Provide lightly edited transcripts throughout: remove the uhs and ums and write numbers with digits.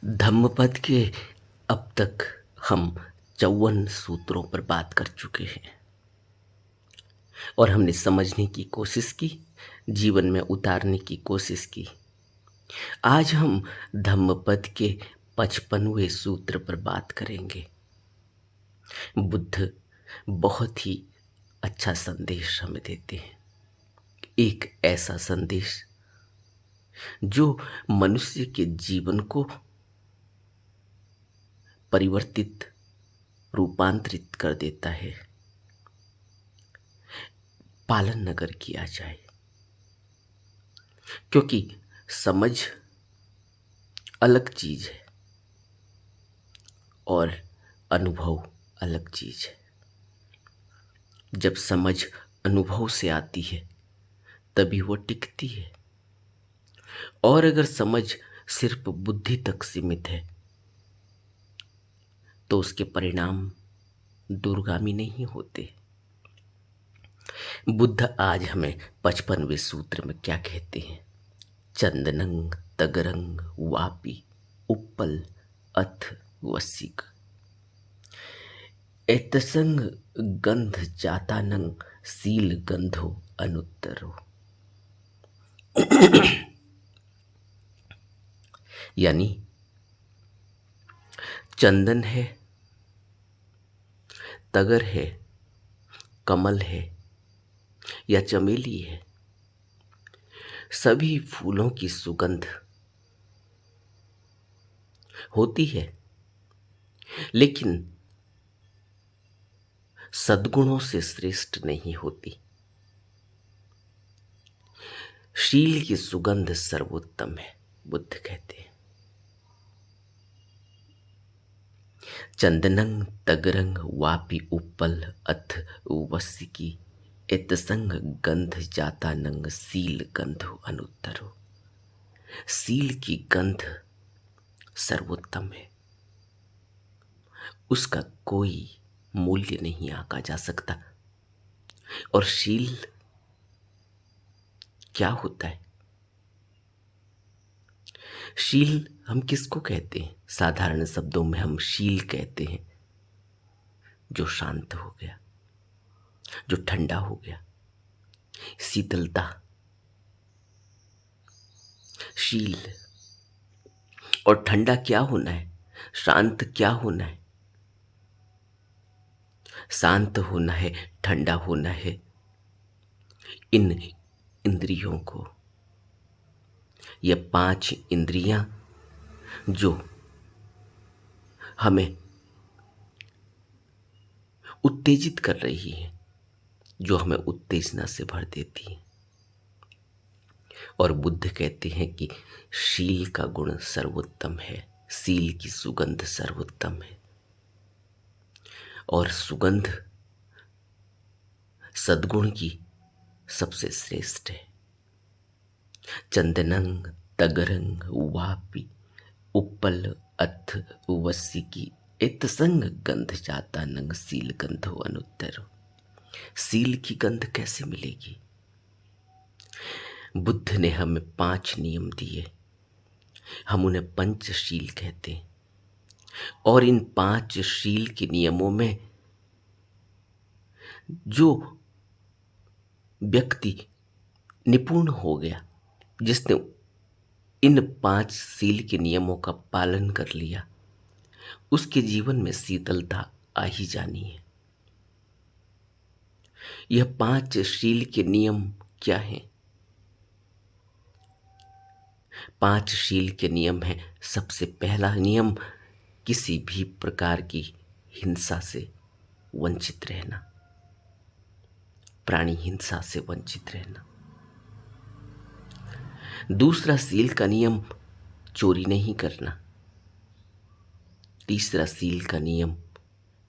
धम्मपद के अब तक हम 54 सूत्रों पर बात कर चुके हैं और हमने समझने की कोशिश की, जीवन में उतारने की कोशिश की। आज हम धम्मपद के 55वें सूत्र पर बात करेंगे। बुद्ध बहुत ही अच्छा संदेश हमें देते हैं। एक ऐसा संदेश जो मनुष्य के जीवन को परिवर्तित, रूपांतरित कर देता है। पालन अगर किया जाए, क्योंकि समझ अलग चीज है और अनुभव अलग चीज है। जब समझ अनुभव से आती है तभी वो टिकती है, और अगर समझ सिर्फ बुद्धि तक सीमित है तो उसके परिणाम दूरगामी नहीं होते। बुद्ध आज हमें 55वें सूत्र में क्या कहते हैं? चंदनंग तगरंग वापी उप्पल अथ वसिक एतसंग गंध जातानंग सील गंधो अनुत्तरो। यानी चंदन है, तगर है, कमल है या चमेली है, सभी फूलों की सुगंध होती है, लेकिन सद्गुणों से श्रेष्ठ नहीं होती। शील की सुगंध सर्वोत्तम है, बुद्ध कहते हैं। चंदनंग तगरंग वापी उप्पल अथ वसिकी एतसंग गंध जाता नंग सील गंधो अनुत्तरो। सील की गंध सर्वोत्तम है, उसका कोई मूल्य नहीं आंका जा सकता। और शील क्या होता है? शील हम किसको कहते हैं? साधारण शब्दों में हम शील कहते हैं जो शांत हो गया, जो ठंडा हो गया, शीतलता। शील और ठंडा क्या होना है? शांत क्या होना है? शांत होना है, ठंडा होना है इन इंद्रियों को। ये 5 इंद्रियां जो हमें उत्तेजित कर रही हैं, जो हमें उत्तेजना से भर देती हैं। और बुद्ध कहते हैं कि शील का गुण सर्वोत्तम है, शील की सुगंध सर्वोत्तम है। और सुगंध सद्गुण की सबसे श्रेष्ठ है। चंदनंग तगरंग वापी उप्पल अथ वसिकी एतसंग गंध जाता नंग सील गंधो अनुत्तरो। सील की गंध कैसे मिलेगी? बुद्ध ने हमें 5 नियम दिए, हम उन्हें पंचशील कहते हैं। और इन 5 शील के नियमों में जो व्यक्ति निपुण हो गया, जिसने इन 5 शील के नियमों का पालन कर लिया, उसके जीवन में शीतलता आ ही जानी है। यह 5 शील के नियम क्या हैं? 5 शील के नियम है। सबसे पहला नियम, किसी भी प्रकार की हिंसा से वंचित रहना, प्राणी हिंसा से वंचित रहना। दूसरा शील का नियम, चोरी नहीं करना। तीसरा शील का नियम,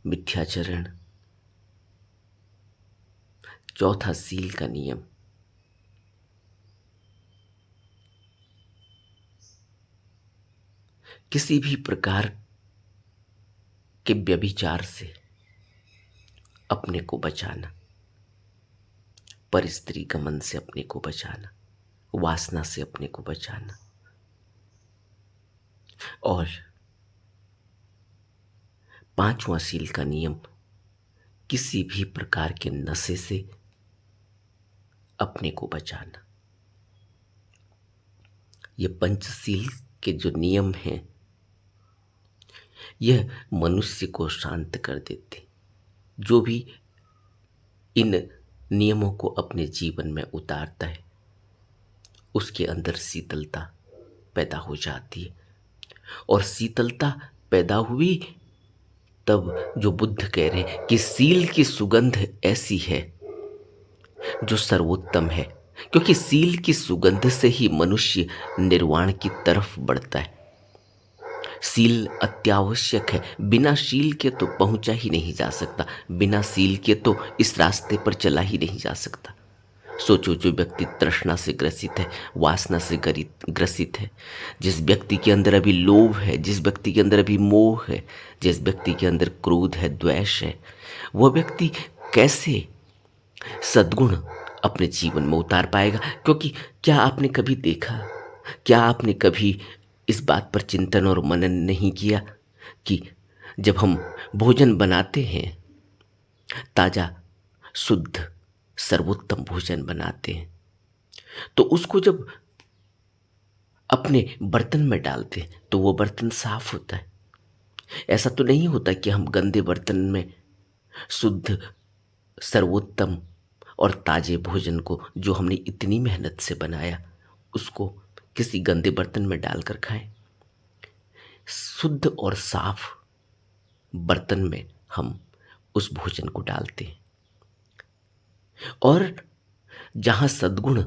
मिथ्याचरण। चौथा शील का नियम, किसी भी प्रकार के व्यभिचार से अपने को बचाना, परस्त्री गमन से अपने को बचाना, वासना से अपने को बचाना। और पांचवा सील का नियम, किसी भी प्रकार के नशे से अपने को बचाना। ये पंचशील के जो नियम हैं, यह मनुष्य को शांत कर देते। जो भी इन नियमों को अपने जीवन में उतारता है, उसके अंदर शीतलता पैदा हो जाती है। और शीतलता पैदा हुई तब जो बुद्ध कह रहे हैं कि सील की सुगंध ऐसी है जो सर्वोत्तम है, क्योंकि सील की सुगंध से ही मनुष्य निर्वाण की तरफ बढ़ता है। सील अत्यावश्यक है, बिना शील के तो पहुंचा ही नहीं जा सकता, बिना सील के तो इस रास्ते पर चला ही नहीं जा सकता। सोचो, जो व्यक्ति तृष्णा से ग्रसित है, वासना से ग्रसित है, जिस व्यक्ति के अंदर अभी लोभ है, जिस व्यक्ति के अंदर अभी मोह है, जिस व्यक्ति के अंदर क्रोध है, द्वेष है, वह व्यक्ति कैसे सद्गुण अपने जीवन में उतार पाएगा? क्योंकि क्या आपने कभी देखा, क्या आपने कभी इस बात पर चिंतन और मनन नहीं किया कि जब हम भोजन बनाते हैं, ताजा शुद्ध सर्वोत्तम भोजन बनाते हैं, तो उसको जब अपने बर्तन में डालते हैं तो वो बर्तन साफ होता है। ऐसा तो नहीं होता कि हम गंदे बर्तन में शुद्ध सर्वोत्तम और ताजे भोजन को, जो हमने इतनी मेहनत से बनाया, उसको किसी गंदे बर्तन में डालकर खाएं। शुद्ध और साफ बर्तन में हम उस भोजन को डालते हैं। और जहां सद्गुण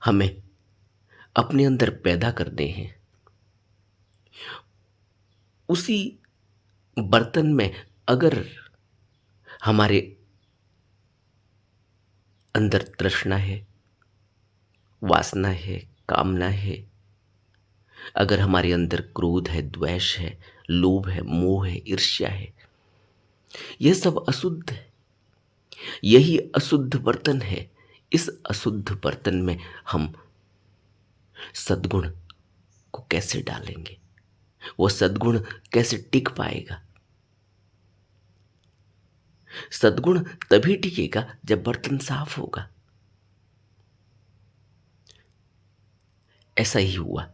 हमें अपने अंदर पैदा करने हैं, उसी बर्तन में अगर हमारे अंदर तृष्णा है, वासना है, कामना है, अगर हमारे अंदर क्रोध है, द्वेष है, लोभ है, मोह है, ईर्ष्या है, यह सब अशुद्ध है। यही अशुद्ध बर्तन है। इस अशुद्ध बर्तन में हम सद्गुण को कैसे डालेंगे? वो सद्गुण कैसे टिक पाएगा? सद्गुण तभी टिकेगा जब बर्तन साफ होगा। ऐसा ही हुआ।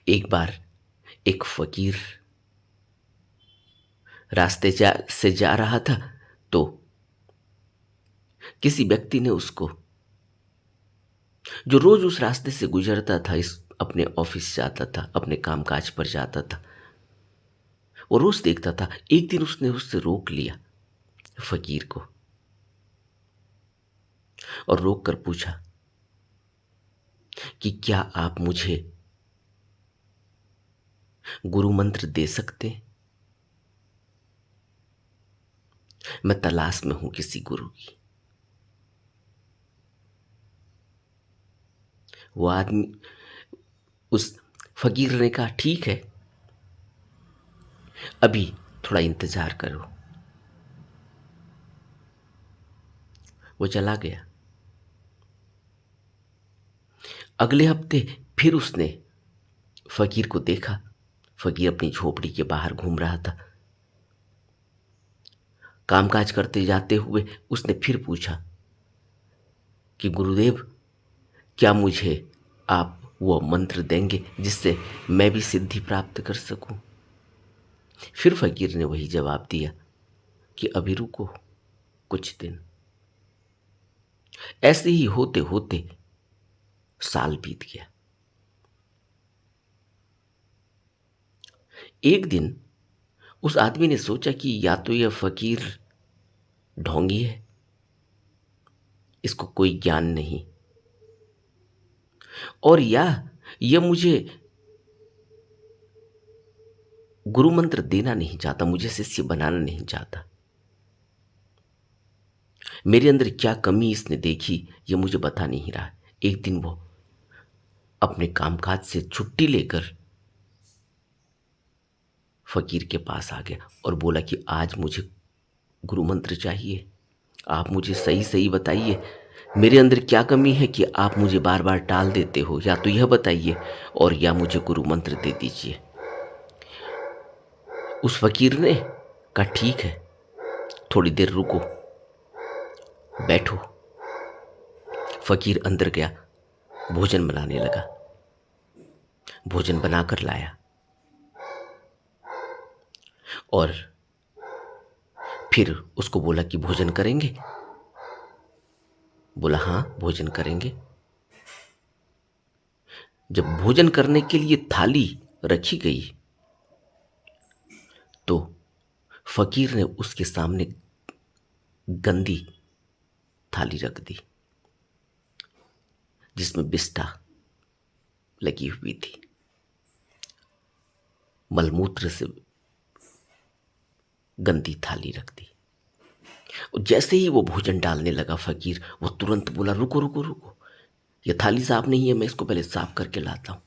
एक बार एक फकीर रास्ते से जा रहा था, तो किसी व्यक्ति ने उसको, जो रोज उस रास्ते से गुजरता था, अपने ऑफिस जाता था, अपने कामकाज पर जाता था, वो रोज देखता था, एक दिन उसने उससे रोक लिया फकीर को और रोक कर पूछा कि क्या आप मुझे गुरु मंत्र दे सकते हैं? मैं तलाश में हूं किसी गुरु की। वो आदमी, उस फकीर ने कहा, ठीक है, अभी थोड़ा इंतजार करो। वो चला गया। अगले हफ्ते फिर उसने फकीर को देखा। फकीर अपनी झोपड़ी के बाहर घूम रहा था। कामकाज करते जाते हुए उसने फिर पूछा कि गुरुदेव, क्या मुझे आप वो मंत्र देंगे जिससे मैं भी सिद्धि प्राप्त कर सकूं? फिर फकीर ने वही जवाब दिया कि अभी रुको कुछ दिन। ऐसे ही होते होते साल बीत गया। एक दिन उस आदमी ने सोचा कि या तो यह फकीर ढोंगी है, इसको कोई ज्ञान नहीं, और या यह मुझे गुरु मंत्र देना नहीं चाहता, मुझे शिष्य बनाना नहीं चाहता। मेरे अंदर क्या कमी इसने देखी, यह मुझे बता नहीं रहा। एक दिन वो अपने कामकाज से छुट्टी लेकर फकीर के पास आ गया और बोला कि आज मुझे गुरु मंत्र चाहिए, आप मुझे सही सही बताइए, मेरे अंदर क्या कमी है कि आप मुझे बार बार टाल देते हो? या तो यह बताइए और या मुझे गुरु मंत्र दे दीजिए। उस फकीर ने कहा ठीक है, थोड़ी देर रुको, बैठो। फकीर अंदर गया, भोजन बनाने लगा, भोजन बनाकर लाया और फिर उसको बोला कि भोजन करेंगे? बोला हाँ भोजन करेंगे। जब भोजन करने के लिए थाली रखी गई तो फकीर ने उसके सामने गंदी थाली रख दी जिसमें बिष्ठा लगी हुई थी, मलमूत्र से गंदी थाली रख दी। और जैसे ही वो भोजन डालने लगा फकीर, वो तुरंत बोला रुको रुको रुको, ये थाली साफ नहीं है, मैं इसको पहले साफ करके लाता हूं।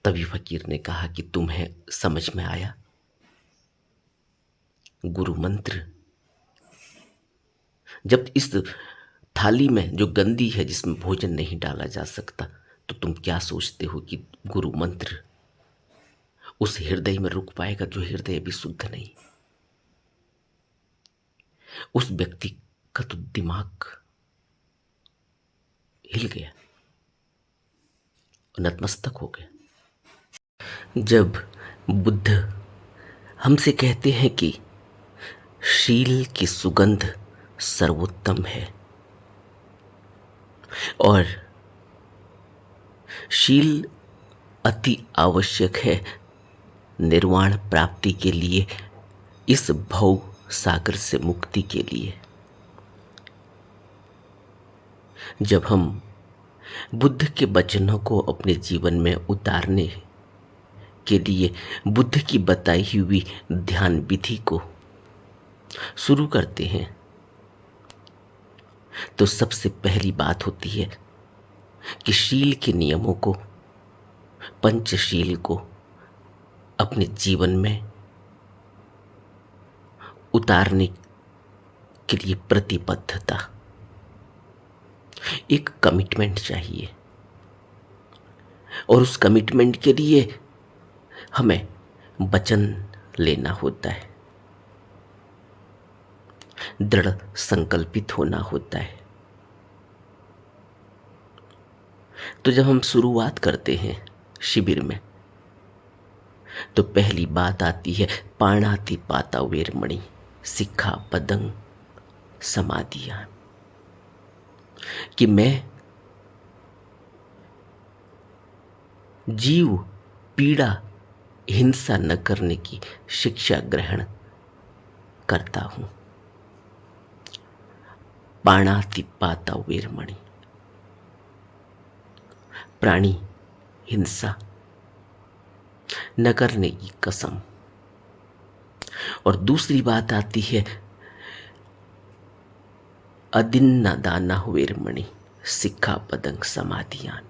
तभी फकीर ने कहा कि तुम्हें समझ में आया गुरु मंत्र? जब इस थाली में जो गंदी है, जिसमें भोजन नहीं डाला जा सकता, तो तुम क्या सोचते हो कि गुरु मंत्र उस हृदय में रुक पाएगा जो हृदय भी शुद्ध नहीं? उस व्यक्ति का तो दिमाग हिल गया, नतमस्तक हो गया। जब बुद्ध हमसे कहते हैं कि शील की सुगंध सर्वोत्तम है और शील अति आवश्यक है निर्वाण प्राप्ति के लिए, इस भव सागर से मुक्ति के लिए, जब हम बुद्ध के वचनों को अपने जीवन में उतारने के लिए बुद्ध की बताई हुई ध्यान विधि को शुरू करते हैं, तो सबसे पहली बात होती है कि शील के नियमों को, पंचशील को अपने जीवन में उतारने के लिए प्रतिबद्धता, एक कमिटमेंट चाहिए। और उस कमिटमेंट के लिए हमें वचन लेना होता है, दृढ़ संकल्पित होना होता है। तो जब हम शुरुआत करते हैं शिविर में, तो पहली बात आती है पाणाति पाता वेरमणि सिक्खा पदं समाधियान, कि मैं जीव पीड़ा हिंसा न करने की शिक्षा ग्रहण करता हूं। पाणाति पाता वेरमणि, प्राणी हिंसा न करने की कसम। और दूसरी बात आती है अदिन्ना दाना वेरमणि सिक्खा पदं समाधियान।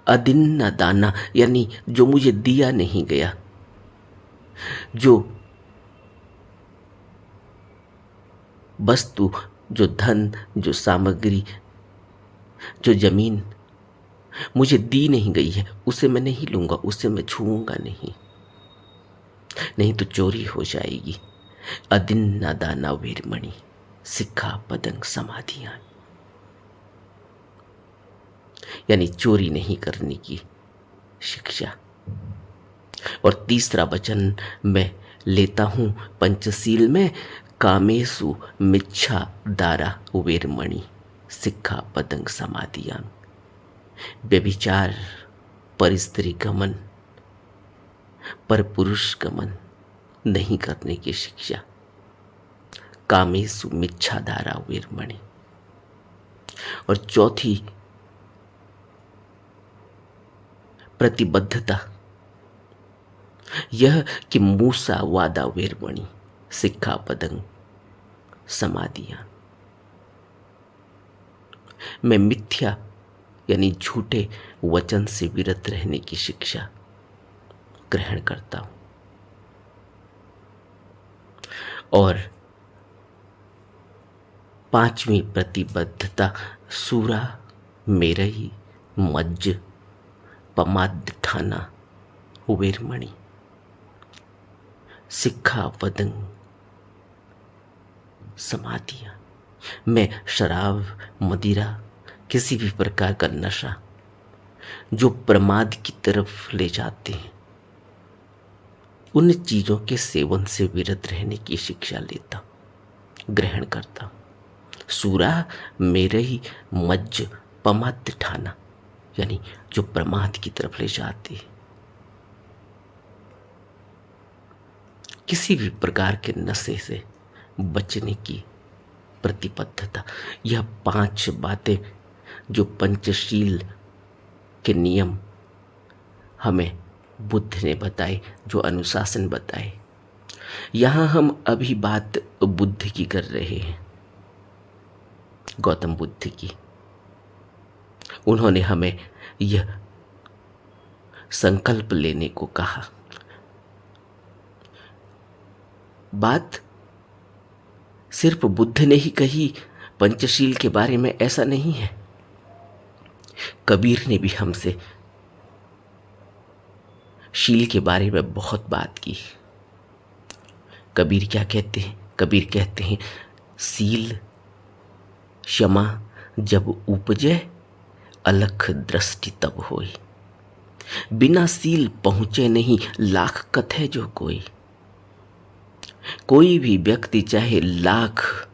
अदिन्ना दाना यानी जो मुझे दिया नहीं गया, जो वस्तु, जो धन, जो सामग्री, जो जमीन मुझे दी नहीं गई है, उसे मैं नहीं लूंगा, उसे मैं छूऊंगा नहीं, नहीं तो चोरी हो जाएगी। अदिन्ना दाना वेरमणि सिक्खा पदं समाधियान, यानी चोरी नहीं करने की शिक्षा। और तीसरा वचन मैं लेता हूं पंचशील में, कामेसु मिच्छा दारा वेरमणि सिक्खा पदं समाधियान। व्यभिचार, पर स्त्री गमन, पर पुरुष गमन नहीं करने की शिक्षा, कामेसु मिच्छा दारा वेरमणि। और चौथी प्रतिबद्धता यह कि मूसा वादा वेरमणि सिक्खा पदं समाधियान। मैं मिथ्या यानी झूठे वचन से विरत रहने की शिक्षा ग्रहण करता हूं। और पांचवी प्रतिबद्धता सूरा मेरई मज्ज पमाद ठाना हुवेरमणि सिक्खा वदंग समाधियाँ। मैं शराब, मदिरा, किसी भी प्रकार का नशा जो प्रमाद की तरफ ले जाते हैं, उन चीज़ों के सेवन से विरत रहने की शिक्षा लेता, ग्रहण करता। सूरा मेरे ही मज्ज पमत ठाना, यानी जो प्रमाद की तरफ ले जाते हैं। किसी भी प्रकार के नशे से बचने की प्रतिबद्धता। यह 5 बातें जो पंचशील के नियम हमें बुद्ध ने बताए, जो अनुशासन बताए। यहाँ हम अभी बात बुद्ध की कर रहे हैं, गौतम बुद्ध की। उन्होंने हमें यह संकल्प लेने को कहा। बात सिर्फ बुद्ध ने ही कही पंचशील के बारे में, ऐसा नहीं है। कबीर ने भी हमसे शील के बारे में बहुत बात की। कबीर क्या कहते हैं? कबीर कहते हैं, सील क्षमा जब उपजे अलख दृष्टि तब होई। बिना सील पहुंचे नहीं लाख कथे जो कोई। कोई भी व्यक्ति चाहे लाख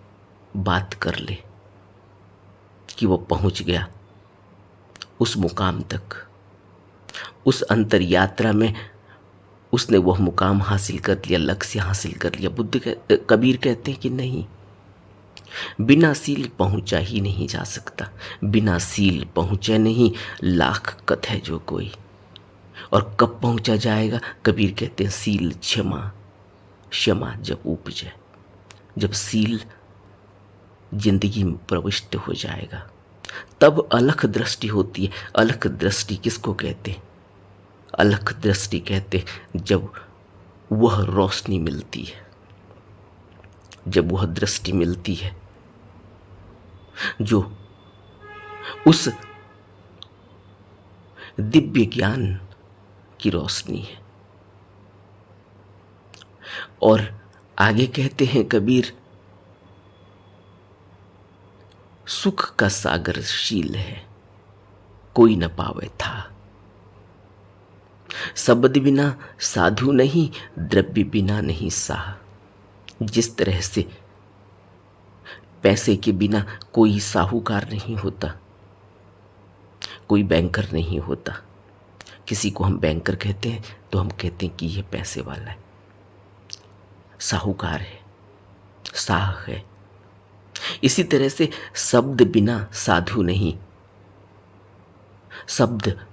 बात कर ले कि वो पहुंच गया उस मुकाम तक, उस अंतर यात्रा में उसने वह मुकाम हासिल कर लिया, लक्ष्य हासिल कर लिया। कबीर कहते हैं कि नहीं, बिना सील पहुंचा ही नहीं जा सकता। बिना सील पहुंचे नहीं लाख कथे जो कोई। और कब पहुंचा जाएगा? कबीर कहते हैं, सील क्षमा, क्षमा जब उपजे, जब सील जिंदगी में प्रविष्ट हो जाएगा तब अलख दृष्टि होती है। अलख दृष्टि किसको कहते हैं? अलख दृष्टि कहते हैं जब वह रोशनी मिलती है, जब वह दृष्टि मिलती है जो उस दिव्य ज्ञान की रोशनी है। और आगे कहते हैं कबीर, सुख का सागर शील है, कोई न पावे था। शब्द बिना साधु नहीं, द्रव्य बिना नहीं साह। जिस तरह से पैसे के बिना कोई साहूकार नहीं होता, कोई बैंकर नहीं होता। किसी को हम बैंकर कहते हैं तो हम कहते हैं कि यह पैसे वाला है, साहूकार है, साह है। इसी तरह से शब्द बिना साधु नहीं। शब्द,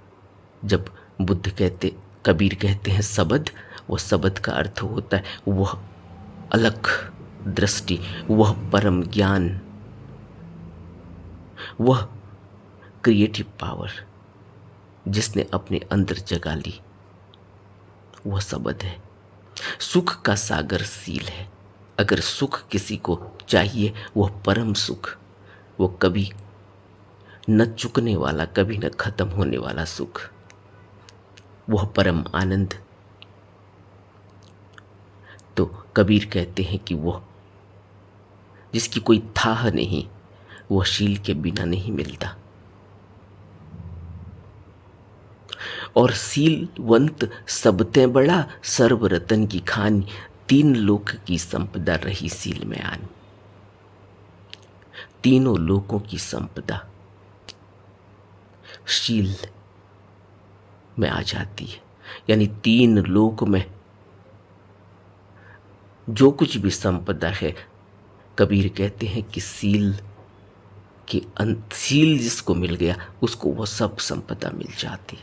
जब बुद्ध कहते, कबीर कहते हैं शब्द, वो शब्द का अर्थ होता है वह अलख दृष्टि, वह परम ज्ञान, वह क्रिएटिव पावर जिसने अपने अंदर जगा ली, वह शब्द है। सुख का सागर सील है। अगर सुख किसी को चाहिए, वह परम सुख, वो कभी न चुकने वाला, कभी न खत्म होने वाला सुख, वह परम आनंद। तो कबीर कहते हैं कि वह जिसकी कोई थाह नहीं, वह शील के बिना नहीं मिलता। और सीलवंत सबते बड़ा, सर्व रतन की खान। 3 लोक की संपदा रही सील में आन। तीनों लोकों की संपदा शील में आ जाती है। यानी 3 लोक में जो कुछ भी संपदा है, कबीर कहते हैं कि सील जिसको मिल गया उसको वह सब संपदा मिल जाती।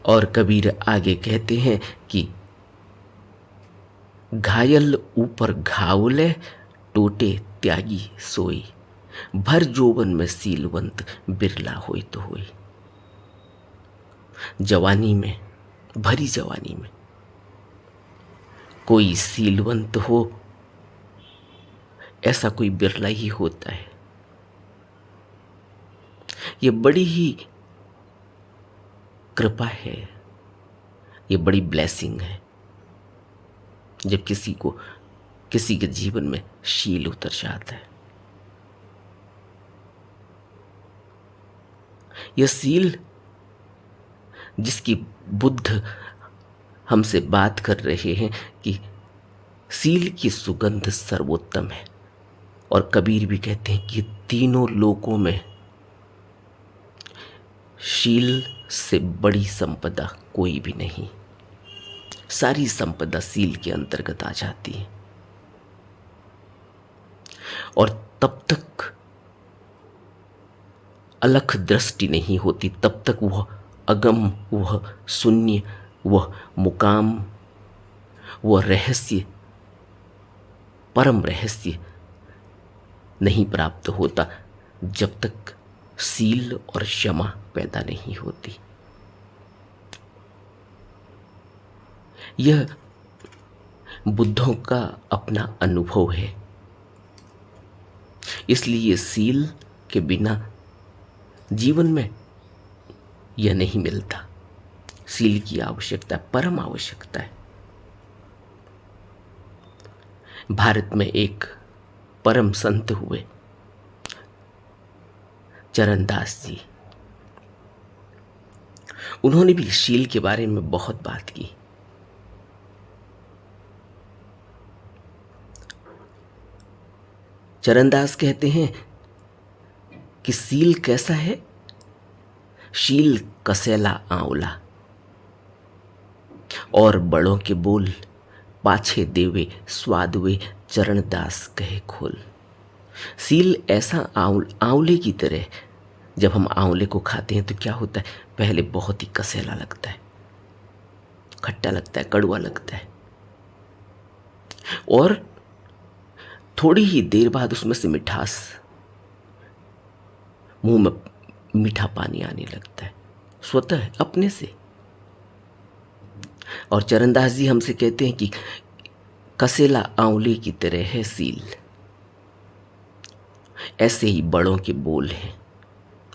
और कबीर आगे कहते हैं कि घायल ऊपर घावले, टूटे त्यागी सोई। भर जोवन में सीलवंत, बिरला होई तो होई। जवानी में, भरी जवानी में कोई सीलवंत हो, ऐसा कोई बिरला ही होता है। ये बड़ी ही कृपा है, ये बड़ी ब्लेसिंग है जब किसी के जीवन में शील उतर जाता है। यह सील जिसकी बुद्ध हमसे बात कर रहे हैं कि सील की सुगंध सर्वोत्तम है, और कबीर भी कहते हैं कि तीनों लोकों में शील से बड़ी संपदा कोई भी नहीं। सारी संपदा सील के अंतर्गत आ जाती है, और तब तक अलख दृष्टि नहीं होती, तब तक वह अगम, वह शून्य, वह मुकाम, वह रहस्य, परम रहस्य नहीं प्राप्त होता जब तक सील और क्षमा पैदा नहीं होती। यह बुद्धों का अपना अनुभव है, इसलिए सील के बिना जीवन में यह नहीं मिलता। सील की आवश्यकता है, परम आवश्यकता है। भारत में एक परम संत हुए चरणदास जी, उन्होंने भी शील के बारे में बहुत बात की। चरणदास कहते हैं कि सील कैसा है? शील कसेला आंवला, और बड़ों के बोल पाछे देवे स्वादवे चरणदास कहे खोल। सील ऐसा आंवले की तरह, जब हम आंवले को खाते हैं तो क्या होता है? पहले बहुत ही कसेला लगता है, खट्टा लगता है, कड़वा लगता है, और थोड़ी ही देर बाद उसमें से मिठास, मुंह में मीठा पानी आने लगता है स्वतः अपने से। और चरणदास जी हमसे कहते हैं कि कसेला आंवले की तरह है सील। ऐसे ही बड़ों के बोल हैं,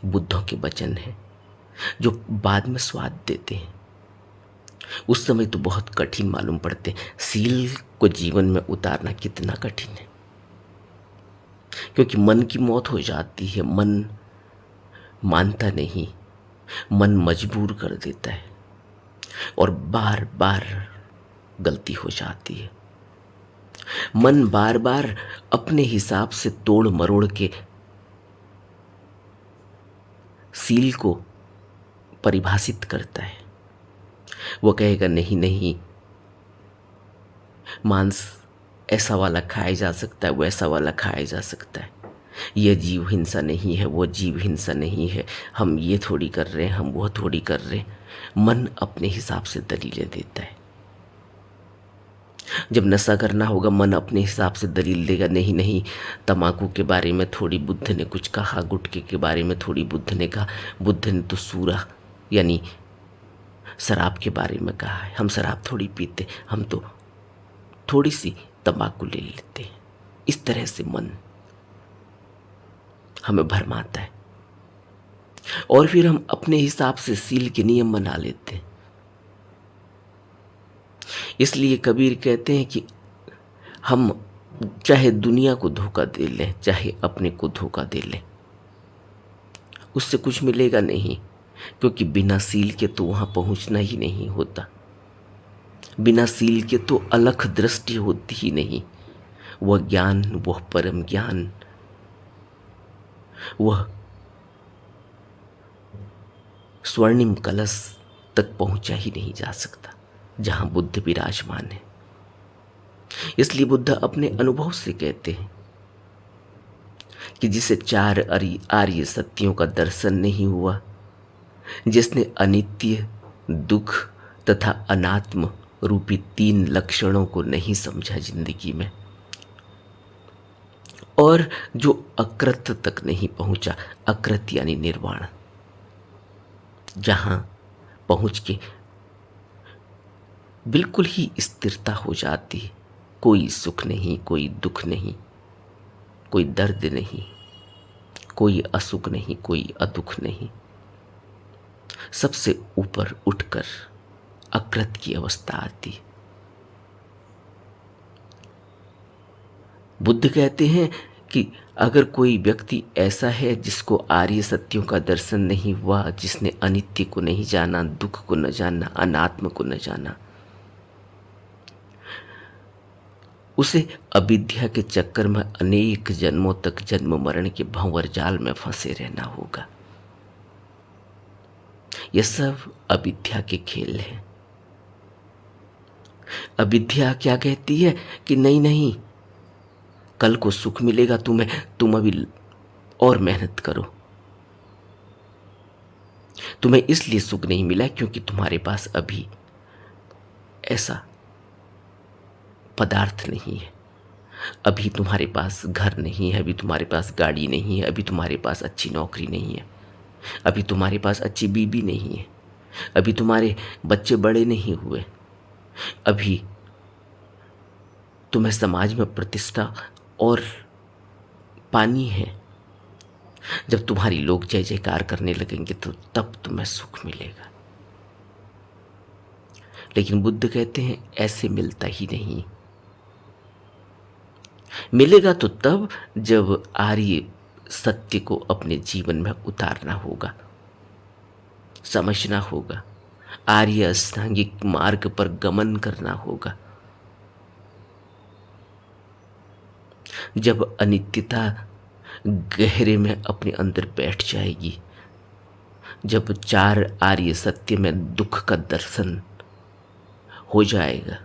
बुद्धों के वचन हैं, जो बाद में स्वाद देते हैं। उस समय तो बहुत कठिन मालूम पड़ते हैं। सील को जीवन में उतारना कितना कठिन है, क्योंकि मन की मौत हो जाती है। मन मानता नहीं, मन मजबूर कर देता है, और बार बार गलती हो जाती है। मन बार बार अपने हिसाब से तोड़ मरोड़ के सील को परिभाषित करता है। वो कहेगा नहीं नहीं, मांस ऐसा वाला खाया जा सकता है, वैसा वाला खाया जा सकता है, यह जीव हिंसा नहीं है, वो जीव हिंसा नहीं है, हम ये थोड़ी कर रहे हैं, हम वो थोड़ी कर रहे हैं। मन अपने हिसाब से दलीलें देता है। जब नशा करना होगा, मन अपने हिसाब से दलील देगा, नहीं नहीं, तम्बाकू के बारे में थोड़ी बुद्ध ने कुछ कहा, गुटखे के बारे में थोड़ी बुद्ध ने कहा, बुद्ध ने तो सूरा यानी शराब के बारे में कहा है, हम शराब थोड़ी पीते, हम तो थोड़ी सी तम्बाकू ले लेते हैं। इस तरह से मन हमें भरमाता है, और फिर हम अपने हिसाब से सील के नियम बना लेते हैं। इसलिए कबीर कहते हैं कि हम चाहे दुनिया को धोखा दे लें, चाहे अपने को धोखा दे लें, उससे कुछ मिलेगा नहीं, क्योंकि बिना सील के तो वहां पहुंचना ही नहीं होता। बिना सील के तो अलख दृष्टि होती ही नहीं। वह ज्ञान, वह परम ज्ञान, वह स्वर्णिम कलश तक पहुंचा ही नहीं जा सकता जहां बुद्ध विराजमान है। इसलिए बुद्ध अपने अनुभव से कहते हैं कि जिसे चार आर्य सत्यों का दर्शन नहीं हुआ, जिसने अनित्य, दुख तथा अनात्म रूपी तीन लक्षणों को नहीं समझा जिंदगी में, और जो अकृत तक नहीं पहुंचा, अकृत यानी निर्वाण, जहां पहुंच के बिल्कुल ही स्थिरता हो जाती है, कोई सुख नहीं, कोई दुख नहीं, कोई दर्द नहीं, कोई असुख नहीं, कोई अदुख नहीं, सबसे ऊपर उठकर अकृत की अवस्था आती। बुद्ध कहते हैं कि अगर कोई व्यक्ति ऐसा है जिसको आर्य सत्यों का दर्शन नहीं हुआ, जिसने अनित्य को नहीं जाना, दुख को न जाना, अनात्म को न जाना, उसे अविद्या के चक्कर में अनेक जन्मों तक जन्म मरण के भंवर जाल में फंसे रहना होगा। यह सब अविद्या के खेल हैं। अविद्या क्या कहती है कि नहीं नहीं, कल को सुख मिलेगा तुम्हें, तुम अभी और मेहनत करो। तुम्हें इसलिए सुख नहीं मिला क्योंकि तुम्हारे पास अभी ऐसा पदार्थ नहीं है, अभी तुम्हारे पास घर नहीं है, अभी तुम्हारे पास गाड़ी नहीं है, अभी तुम्हारे पास अच्छी नौकरी नहीं है, अभी तुम्हारे पास अच्छी बीवी नहीं है, अभी तुम्हारे बच्चे बड़े नहीं हुए, अभी तुम्हें समाज में प्रतिष्ठा और पानी है। जब तुम्हारी लोग जय जयकार करने लगेंगे तो तब तुम्हें सुख मिलेगा। लेकिन बुद्ध कहते हैं ऐसे मिलता ही नहीं। मिलेगा तो तब जब आर्य सत्य को अपने जीवन में उतारना होगा, समझना होगा, आर्य अष्टांगिक मार्ग पर गमन करना होगा। जब अनित्यता गहरे में अपने अंदर बैठ जाएगी, जब चार आर्य सत्य में दुख का दर्शन हो जाएगा,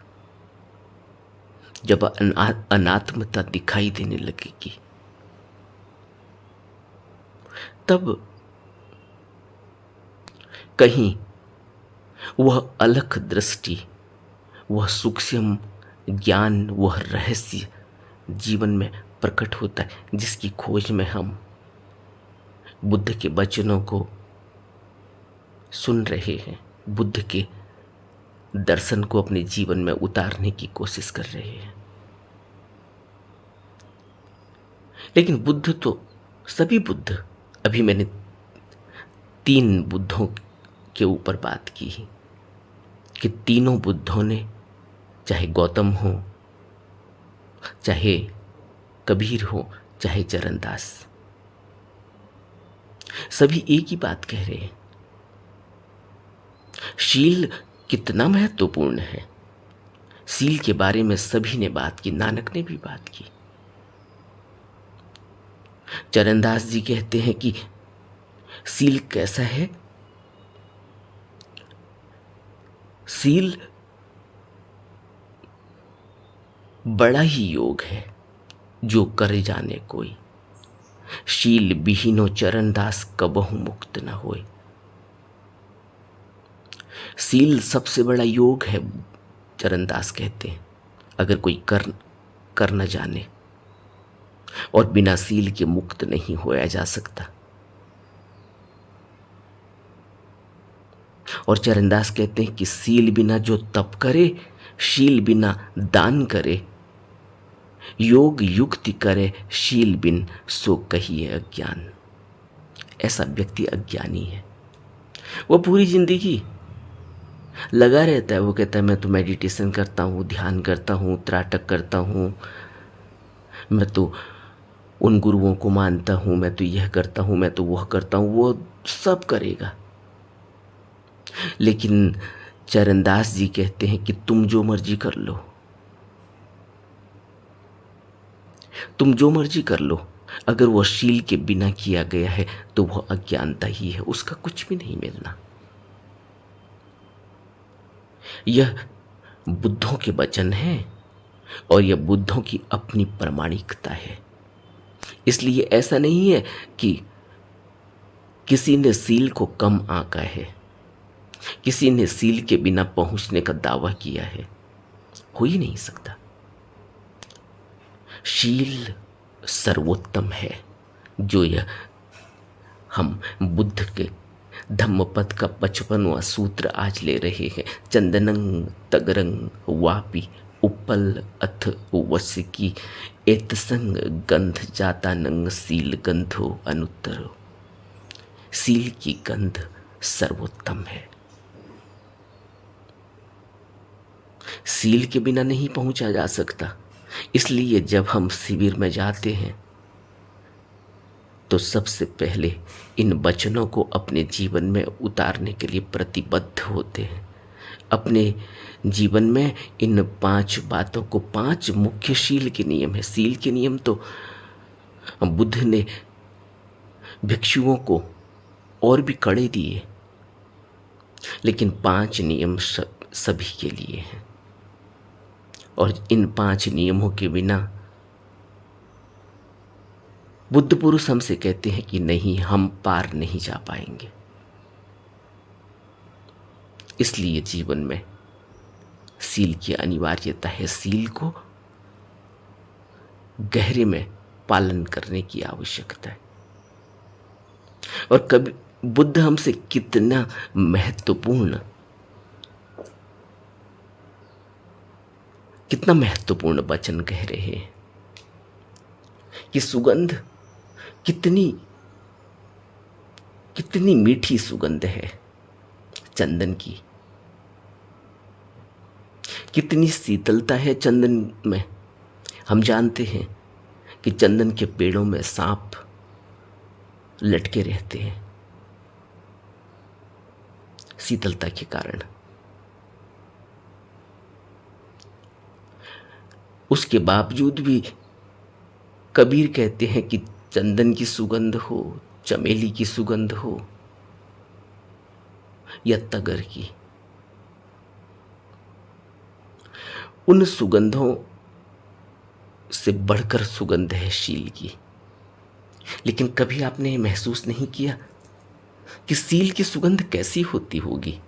जब अनात्मता दिखाई देने लगेगी, तब कहीं वह अलख दृष्टि, वह सूक्ष्म ज्ञान, वह रहस्य जीवन में प्रकट होता है, जिसकी खोज में हम बुद्ध के वचनों को सुन रहे हैं, बुद्ध के दर्शन को अपने जीवन में उतारने की कोशिश कर रहे हैं। लेकिन बुद्ध तो सभी बुद्ध, अभी मैंने 3 बुद्धों के ऊपर बात की कि तीनों बुद्धों ने, चाहे गौतम हो, चाहे कबीर हो, चाहे चरणदास, सभी एक ही बात कह रहे हैं। शील कितना महत्वपूर्ण है, शील के बारे में सभी ने बात की, नानक ने भी बात की। चरणदास जी कहते हैं कि शील कैसा है? शील बड़ा ही योग है जो कर जाने कोई, शील बिहीनो चरणदास कबहु मुक्त न होए। शील सबसे बड़ा योग है, चरणदास कहते हैं। अगर कोई कर न जाने, और बिना शील के मुक्त नहीं होया जा सकता। और चरणदास कहते हैं कि शील बिना जो तप करे, शील बिना दान करे, योग युक्ति करे, शील बिन सो कहिए अज्ञान। ऐसा व्यक्ति अज्ञानी है। वो पूरी जिंदगी लगा रहता है, वो कहता है मैं तो मेडिटेशन करता हूँ, ध्यान करता हूँ, त्राटक करता हूँ, मैं तो उन गुरुओं को मानता हूँ, मैं तो यह करता हूँ, मैं तो वह करता हूँ। वो सब करेगा, लेकिन चरणदास जी कहते हैं कि तुम जो मर्जी कर लो, तुम जो मर्जी कर लो, अगर वह शील के बिना किया गया है तो वह अज्ञानता ही है, उसका कुछ भी नहीं मिलना। यह बुद्धों के वचन हैं और यह बुद्धों की अपनी प्रामाणिकता है। इसलिए ऐसा नहीं है कि किसी ने शील को कम आंका है, किसी ने शील के बिना पहुंचने का दावा किया है, हो ही नहीं सकता। शील सर्वोत्तम है, जो यह हम बुद्ध के धम्मपद का 55वां सूत्र आज ले रहे हैं। चंदनं तगरं वापि उपल अथ वसिकी एतसंग गंध जाता नंग शील गंधो अनुत्तरो। शील की गंध सर्वोत्तम है। सील के बिना नहीं पहुंचा जा सकता। इसलिए जब हम शिविर में जाते हैं तो सबसे पहले इन वचनों को अपने जीवन में उतारने के लिए प्रतिबद्ध होते हैं। अपने जीवन में इन 5 बातों को, 5 मुख्य शील के नियम है। सील के नियम तो बुद्ध ने भिक्षुओं को और भी कड़े दिए, लेकिन 5 नियम सभी के लिए हैं। और इन 5 नियमों के बिना बुद्ध पुरुष हमसे कहते हैं कि नहीं, हम पार नहीं जा पाएंगे। इसलिए जीवन में सील की अनिवार्यता है। सील को गहरे में पालन करने की आवश्यकता है। और कभी बुद्ध हमसे कितना महत्वपूर्ण वचन कह रहे हैं कि सुगंध कितनी मीठी सुगंध है चंदन की, कितनी शीतलता है चंदन में। हम जानते हैं कि चंदन के पेड़ों में सांप लटके रहते हैं शीतलता के कारण। उसके बावजूद भी कबीर कहते हैं कि चंदन की सुगंध हो, चमेली की सुगंध हो या तगर की, उन सुगंधों से बढ़कर सुगंध है शील की। लेकिन कभी आपने महसूस नहीं किया कि सील की सुगंध कैसी होती होगी?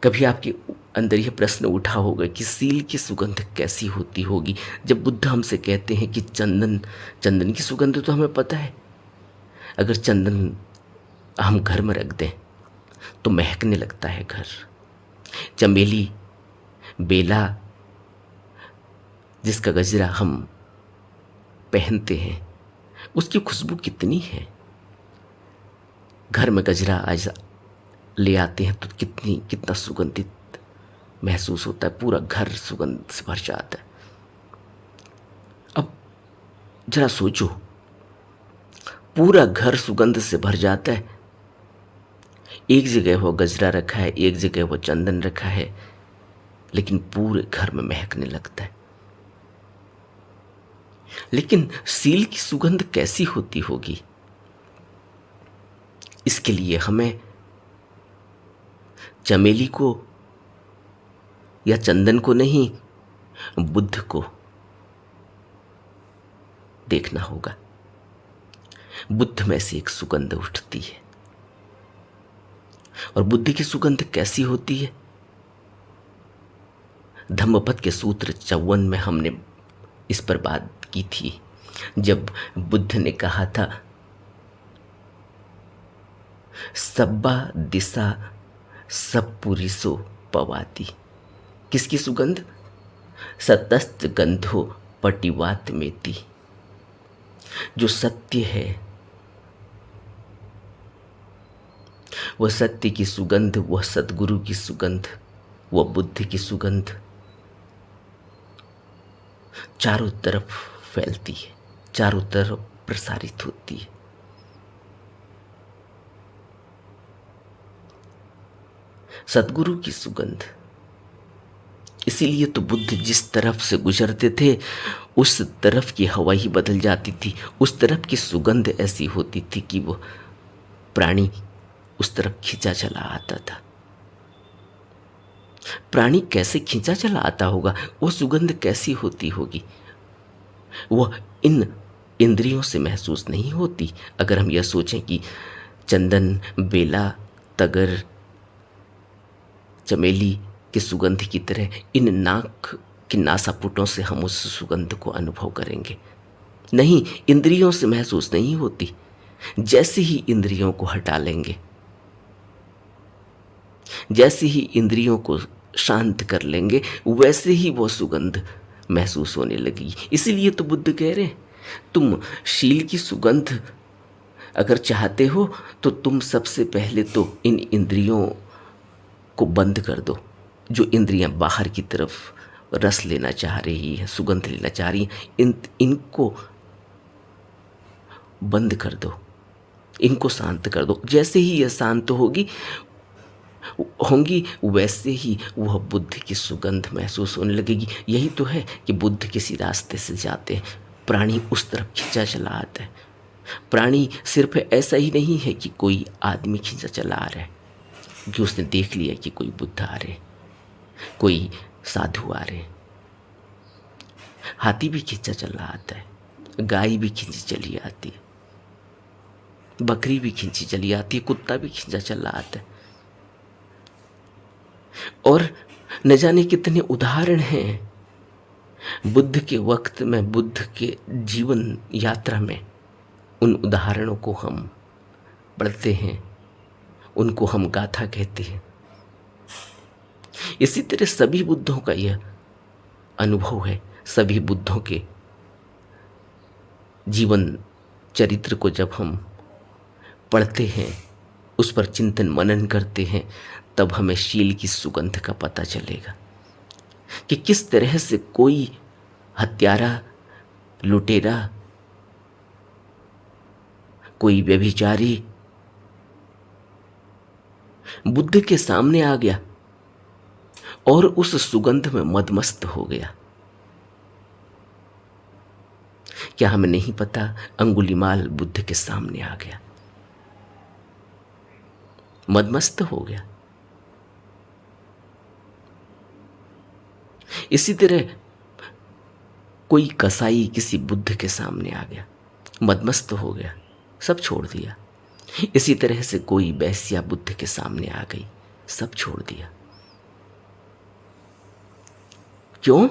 कभी आपके अंदर यह प्रश्न उठा होगा कि सील की सुगंध कैसी होती होगी? जब बुद्ध हमसे कहते हैं कि चंदन की सुगंध तो हमें पता है। अगर चंदन हम घर में रख दें तो महकने लगता है घर। चमेली, बेला, जिसका गजरा हम पहनते हैं, उसकी खुशबू कितनी है। घर में गजरा आज ले आते हैं तो कितना सुगंधित महसूस होता है। पूरा घर सुगंध से भर जाता है। अब जरा सोचो, पूरा घर सुगंध से भर जाता है। एक जगह वो गजरा रखा है, एक जगह वो चंदन रखा है, लेकिन पूरे घर में महकने लगता है। लेकिन सील की सुगंध कैसी होती होगी? इसके लिए हमें चमेली को या चंदन को नहीं, बुद्ध को देखना होगा। बुद्ध में से एक सुगंध उठती है। और बुद्ध की सुगंध कैसी होती है? धम्मपद के सूत्र 54 में हमने इस पर बात की थी, जब बुद्ध ने कहा था, सब्बा दिशा सब पुरिसो पवाती। किसकी सुगंध? सतस्त गंधो पटिवात मेती। जो सत्य है, वह सत्य की सुगंध, वह सद्गुरु की सुगंध, वह बुद्ध की सुगंध चारों तरफ फैलती है, चारों तरफ प्रसारित होती है। सद्गुरु की सुगंध। इसीलिए तो बुद्ध जिस तरफ से गुजरते थे उस तरफ की हवा ही बदल जाती थी, उस तरफ की सुगंध ऐसी होती थी कि वो प्राणी उस तरफ खींचा चला आता था। प्राणी कैसे खींचा चला आता होगा? वो सुगंध कैसी होती होगी? वह इन इंद्रियों से महसूस नहीं होती। अगर हम यह सोचें कि चंदन, बेला, तगर, चमेली की सुगंध की तरह इन नाक की नासापुटों से हम उस सुगंध को अनुभव करेंगे, नहीं, इंद्रियों से महसूस नहीं होती। जैसे ही इंद्रियों को हटा लेंगे, जैसे ही इंद्रियों को शांत कर लेंगे, वैसे ही वो सुगंध महसूस होने लगी। इसीलिए तो बुद्ध कह रहे हैं, तुम शील की सुगंध अगर चाहते हो तो तुम सबसे पहले तो इन इंद्रियों को बंद कर दो। जो इंद्रियां बाहर की तरफ रस लेना चाह रही है, सुगंध लेना चाह रही हैं, इनको बंद कर दो, इनको शांत कर दो। जैसे ही यह शांत होंगी वैसे ही वह बुद्ध की सुगंध महसूस होने लगेगी। यही तो है कि बुद्ध किसी रास्ते से जाते हैं, प्राणी उस तरफ खींचा चला आता है। प्राणी सिर्फ ऐसा ही नहीं है कि कोई आदमी खींचा चला आ रहा है कि उसने देख लिया कि कोई बुद्ध आ रहे, कोई साधु आ रहे। हाथी भी खींचा चला आता है, गाय भी खींची चली आती है, बकरी भी खींची चली आती है, कुत्ता भी खींचा चला आता है। और न जाने कितने उदाहरण हैं बुद्ध के वक्त में, बुद्ध के जीवन यात्रा में। उन उदाहरणों को हम पढ़ते हैं, उनको हम गाथा कहते हैं। इसी तरह सभी बुद्धों का यह अनुभव है। सभी बुद्धों के जीवन चरित्र को जब हम पढ़ते हैं, उस पर चिंतन मनन करते हैं, तब हमें शील की सुगंध का पता चलेगा कि किस तरह से कोई हत्यारा, लुटेरा, कोई व्यभिचारी बुद्ध के सामने आ गया और उस सुगंध में मदमस्त हो गया। क्या हमें नहीं पता? अंगुलीमाल बुद्ध के सामने आ गया, मदमस्त हो गया। इसी तरह कोई कसाई किसी बुद्ध के सामने आ गया, मदमस्त हो गया, सब छोड़ दिया। इसी तरह से कोई वेश्या बुद्ध के सामने आ गई, सब छोड़ दिया। क्यों?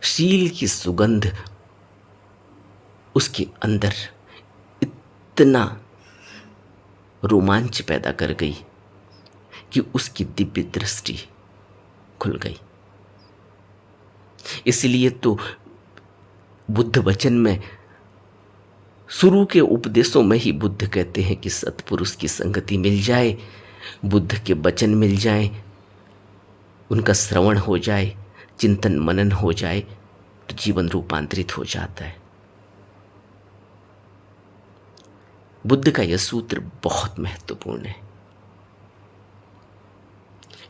शील की सुगंध उसके अंदर इतना रोमांच पैदा कर गई कि उसकी दिव्य दृष्टि खुल गई। इसलिए तो बुद्ध वचन में, शुरू के उपदेशों में ही बुद्ध कहते हैं कि सत्पुरुष की संगति मिल जाए, बुद्ध के वचन मिल जाए, उनका श्रवण हो जाए, चिंतन मनन हो जाए, तो जीवन रूपांतरित हो जाता है। बुद्ध का यह सूत्र बहुत महत्वपूर्ण है।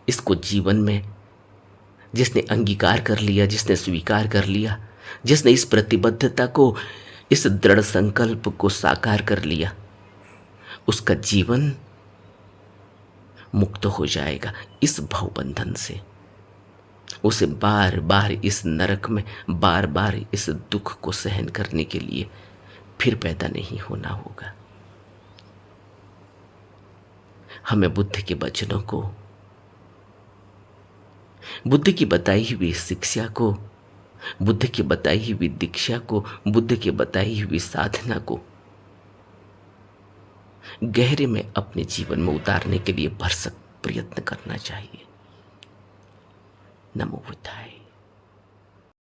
इसको जीवन में जिसने अंगीकार कर लिया, जिसने स्वीकार कर लिया, जिसने इस प्रतिबद्धता को, इस दृढ़ संकल्प को साकार कर लिया, उसका जीवन मुक्त हो जाएगा इस भवबंधन से। उसे बार बार इस नरक में, बार बार इस दुख को सहन करने के लिए फिर पैदा नहीं होना होगा। हमें बुद्ध के वचनों को, बुद्ध की बताई हुई शिक्षा को, बुद्ध की बताई हुई दीक्षा को, बुद्ध की बताई हुई साधना को गहरे में अपने जीवन में उतारने के लिए भरसक प्रयत्न करना चाहिए। नमो बुद्धाय।